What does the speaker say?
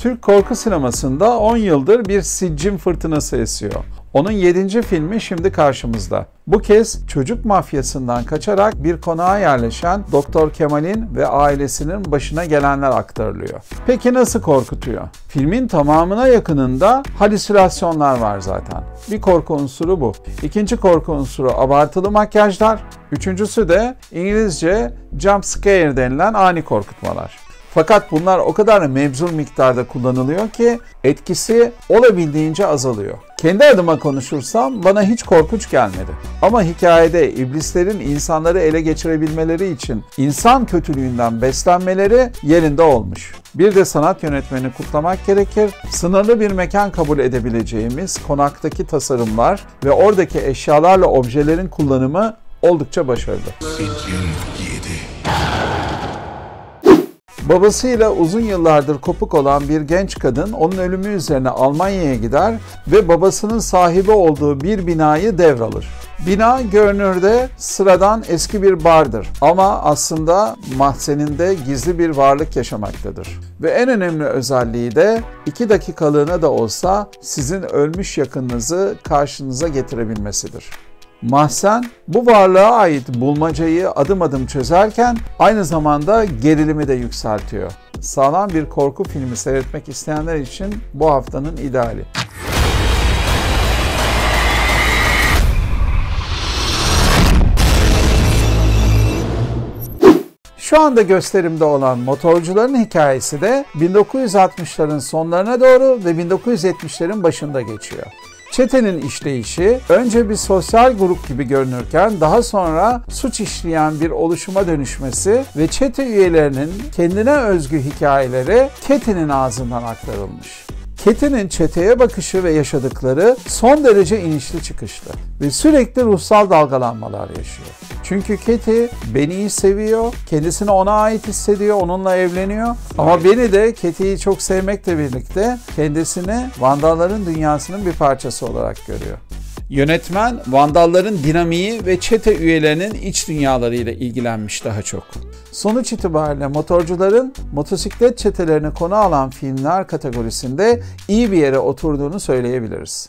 Türk korku sinemasında 10 yıldır bir siccin fırtınası esiyor. Onun 7. filmi şimdi karşımızda. Bu kez çocuk mafyasından kaçarak bir konağa yerleşen Doktor Kemal'in ve ailesinin başına gelenler aktarılıyor. Peki nasıl korkutuyor? Filmin tamamına yakınında halüsinasyonlar var zaten. Bir korku unsuru bu. İkinci korku unsuru abartılı makyajlar. Üçüncüsü de İngilizce jump scare denilen ani korkutmalar. Fakat bunlar o kadar mebzul miktarda kullanılıyor ki etkisi olabildiğince azalıyor. Kendi adıma konuşursam bana hiç korkunç gelmedi. Ama hikayede iblislerin insanları ele geçirebilmeleri için insan kötülüğünden beslenmeleri yerinde olmuş. Bir de sanat yönetmenini kutlamak gerekir. Sınırlı bir mekan kabul edebileceğimiz konaktaki tasarımlar ve oradaki eşyalarla objelerin kullanımı oldukça başarılı. Babasıyla uzun yıllardır kopuk olan bir genç kadın onun ölümü üzerine Almanya'ya gider ve babasının sahibi olduğu bir binayı devralır. Bina görünürde sıradan eski bir bardır ama aslında mahzeninde gizli bir varlık yaşamaktadır. Ve en önemli özelliği de 2 dakikalığına da olsa sizin ölmüş yakınınızı karşınıza getirebilmesidir. Mahzen bu varlığa ait bulmacayı adım adım çözerken aynı zamanda gerilimi de yükseltiyor. Sağlam bir korku filmi seyretmek isteyenler için bu haftanın ideali. Şu anda gösterimde olan Motorcuların hikayesi de 1960'ların sonlarına doğru ve 1970'lerin başında geçiyor. Çetenin işleyişi önce bir sosyal grup gibi görünürken daha sonra suç işleyen bir oluşuma dönüşmesi ve çete üyelerinin kendine özgü hikayeleri Cathy'nin ağzından aktarılmış. Cathy'nin çeteye bakışı ve yaşadıkları son derece inişli çıkışlı ve sürekli ruhsal dalgalanmalar yaşıyor. Çünkü Cathy Benny'i seviyor, kendisini ona ait hissediyor, onunla evleniyor. Ama Benny de Cathy'yi çok sevmekle birlikte kendisini Vandalların dünyasının bir parçası olarak görüyor. Yönetmen, Vandalların dinamiği ve çete üyelerinin iç dünyalarıyla ilgilenmiş daha çok. Sonuç itibariyle motorcuların motosiklet çetelerini konu alan filmler kategorisinde iyi bir yere oturduğunu söyleyebiliriz.